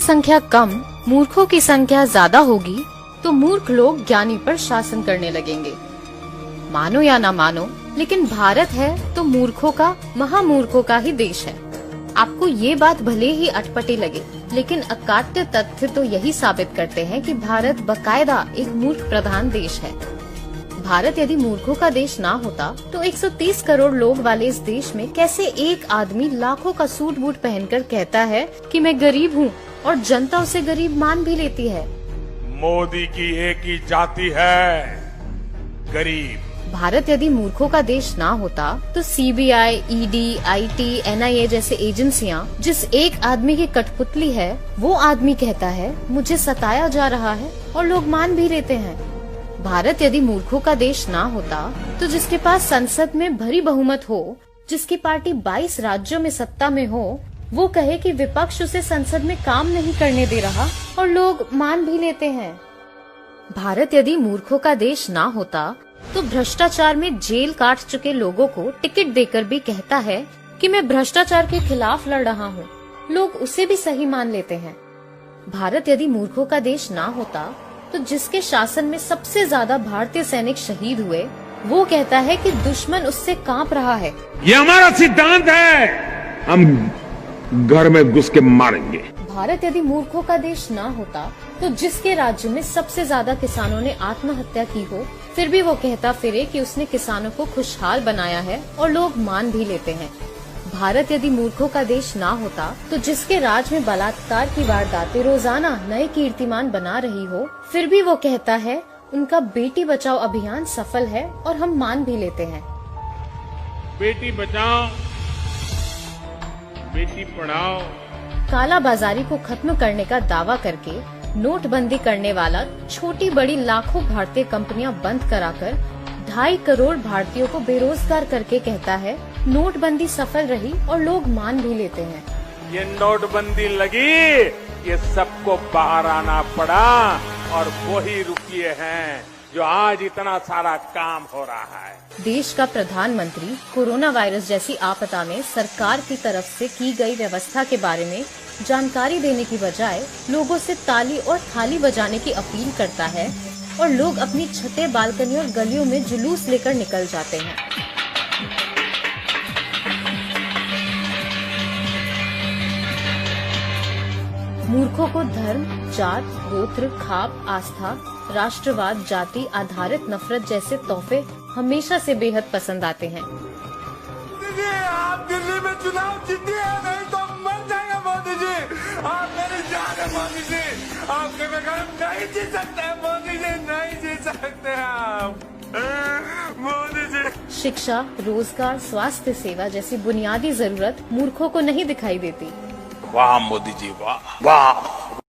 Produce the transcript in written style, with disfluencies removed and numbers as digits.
संख्या कम, मूर्खों की संख्या ज्यादा होगी तो मूर्ख लोग ज्ञानी पर शासन करने लगेंगे। मानो या ना मानो, लेकिन भारत है तो मूर्खों का, महामूर्खों का ही देश है। आपको ये बात भले ही अटपटी लगे, लेकिन अकाट्य तथ्य तो यही साबित करते हैं कि भारत बकायदा एक मूर्ख प्रधान देश है। भारत यदि मूर्खों का देश ना होता तो 130 करोड़ लोग वाले इस देश में कैसे एक आदमी लाखों का सूट बूट पहनकर कहता है कि मैं गरीब हूँ और जनता उसे गरीब मान भी लेती है। मोदी की एक ही जाति है, गरीब। भारत यदि मूर्खों का देश ना होता तो सीबीआई, ईडी, आईटी, एनआईए जैसे एजेंसियां जिस एक आदमी की कठपुतली है, वो आदमी कहता है मुझे सताया जा रहा है और लोग मान भी लेते हैं। भारत यदि मूर्खों का देश ना होता तो जिसके पास संसद में भरी बहुमत हो, जिसकी पार्टी 22 राज्यों में सत्ता में हो, वो कहे कि विपक्ष उसे संसद में काम नहीं करने दे रहा और लोग मान भी लेते हैं। भारत यदि मूर्खों का देश ना होता तो भ्रष्टाचार में जेल काट चुके लोगों को टिकट देकर भी कहता है कि मैं भ्रष्टाचार के खिलाफ लड़ रहा हूँ, लोग उसे भी सही मान लेते हैं। भारत यदि मूर्खों का देश ना होता तो जिसके शासन में सबसे ज्यादा भारतीय सैनिक शहीद हुए, वो कहता है कि दुश्मन उससे कांप रहा है। ये हमारा सिद्धांत है, हम घर में घुस के मारेंगे। भारत यदि मूर्खों का देश ना होता तो जिसके राज्य में सबसे ज्यादा किसानों ने आत्महत्या की हो, फिर भी वो कहता फिरे कि उसने किसानों को खुशहाल बनाया है और लोग मान भी लेते हैं। भारत यदि मूर्खों का देश ना होता तो जिसके राज में बलात्कार की वारदातें रोजाना नए कीर्तिमान बना रही हो, फिर भी वो कहता है उनका बेटी बचाओ अभियान सफल है और हम मान भी लेते हैं। बेटी बचाओ, बेटी पढ़ाओ। काला बाजारी को खत्म करने का दावा करके नोटबंदी करने वाला छोटी बड़ी लाखों भारतीय कंपनियां बंद कराकर 2.5 करोड़ भारतीयों को बेरोजगार करके कहता है नोटबंदी सफल रही और लोग मान भी लेते हैं। ये नोटबंदी लगी, ये सबको बाहर आना पड़ा और वही रुकिए हैं जो आज इतना सारा काम हो रहा है। देश का प्रधानमंत्री कोरोना वायरस जैसी आपदा में सरकार की तरफ से की गई व्यवस्था के बारे में जानकारी देने की बजाय लोगों से ताली और थाली बजाने की अपील करता है और लोग अपनी छतें, बालकनी और गलियों में जुलूस लेकर निकल जाते हैं। मूर्खों को धर्म, जात, गोत्र, खाप, आस्था, राष्ट्रवाद, जाति आधारित नफरत जैसे तोहफे हमेशा से बेहद पसंद आते हैं। आप दिल्ली में चुनाव जीतिए, नहीं तो मर जाएंगे मोदी जी। आप मेरी जान है मोदी जी, आपके बगैर नहीं जी सकते मोदी जी, नहीं जी सकते आप मोदी जी। शिक्षा, रोजगार, स्वास्थ्य सेवा जैसी बुनियादी जरूरत मूर्खों को नहीं दिखाई देती। वाह मोदी जी, वाह वाह।